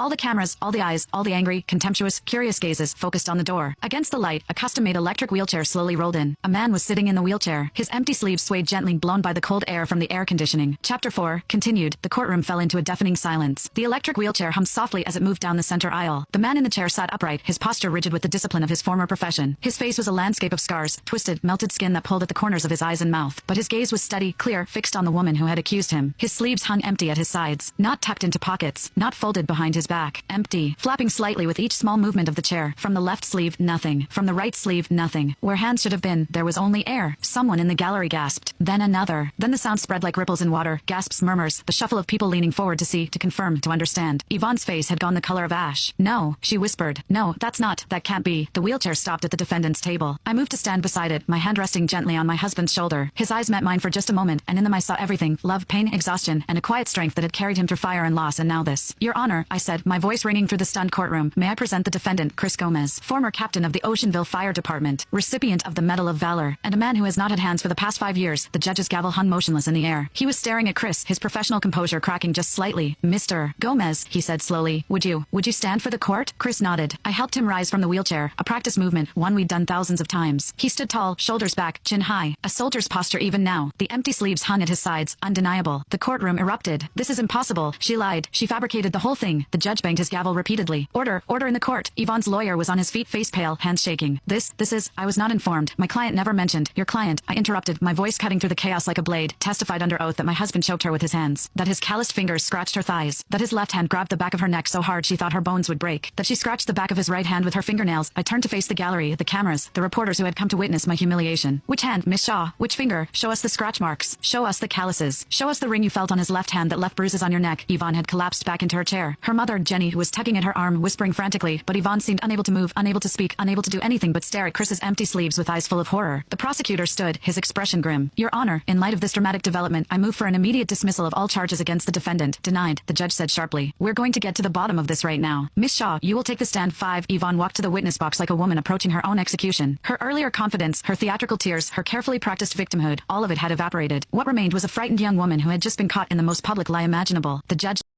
All the cameras, all the eyes, all the angry, contemptuous, curious gazes focused on the door. Against the light, a custom-made electric wheelchair slowly rolled in. A man was sitting in the wheelchair. His empty sleeves swayed gently, blown by the cold air from the air conditioning. Chapter 4 continued. The courtroom fell into a deafening silence. The electric wheelchair hummed softly as it moved down the center aisle. The man in the chair sat upright, his posture rigid with the discipline of his former profession. His face was a landscape of scars, twisted, melted skin that pulled at the corners of his eyes and mouth. But his gaze was steady, clear, fixed on the woman who had accused him. His sleeves hung empty at his sides, not tucked into pockets, not folded behind his back. Empty, flapping slightly with each small movement of the chair. From the left sleeve, nothing. From the right sleeve, nothing. Where hands should have been, there was only air. Someone in the gallery gasped. Then another. Then the sound spread like ripples in water, gasps, murmurs, the shuffle of people leaning forward to see, to confirm, to understand. Yvonne's face had gone the color of ash. No, she whispered. No, that can't be. The wheelchair stopped at the defendant's table. I moved to stand beside it, my hand resting gently on my husband's shoulder. His eyes met mine for just a moment, and in them I saw everything: love, pain, exhaustion, and a quiet strength that had carried him through fire and loss, and now this. Your Honor, I said, my voice ringing through the stunned courtroom, may I present the defendant, Chris Gomez, former captain of the Oceanville Fire Department, recipient of the Medal of Valor, and a man who has not had hands for the past 5 years. The judge's gavel hung motionless in the air. He was staring at Chris, his professional composure cracking just slightly. Mr. Gomez, he said slowly, would you stand for the court? Chris nodded. I helped him rise from the wheelchair, a practice movement, one we'd done thousands of times. He stood tall, shoulders back, chin high, a soldier's posture even now. The empty sleeves hung at his sides, undeniable. The courtroom erupted. This is impossible. She lied. She fabricated the whole thing. The judge banged his gavel repeatedly. Order in the court. Yvonne's lawyer was on his feet, face pale, hands shaking. This is, I was not informed. My client never mentioned. Your client, I interrupted, my voice cutting through the chaos like a blade, testified under oath that my husband choked her with his hands, that his calloused fingers scratched her thighs, that his left hand grabbed the back of her neck so hard she thought her bones would break, that she scratched the back of his right hand with her fingernails. I turned to face the gallery, the cameras, the reporters who had come to witness my humiliation. Which hand, Miss Shaw? Which finger? Show us the scratch marks. Show us the calluses. Show us the ring you felt on his left hand that left bruises on your neck. Yvonne had collapsed back into her chair. Her mother, Jenny, was tugging at her arm, whispering frantically, but Yvonne seemed unable to move, unable to speak, unable to do anything but stare at Chris's empty sleeves with eyes full of horror. The prosecutor stood, his expression grim. Your Honor, in light of this dramatic development, I move for an immediate dismissal of all charges against the defendant. Denied, the judge said sharply. We're going to get to the bottom of this right now. Miss Shaw, you will take the stand. 5. Yvonne walked to the witness box like a woman approaching her own execution. Her earlier confidence, her theatrical tears, her carefully practiced victimhood, all of it had evaporated. What remained was a frightened young woman who had just been caught in the most public lie imaginable. The judge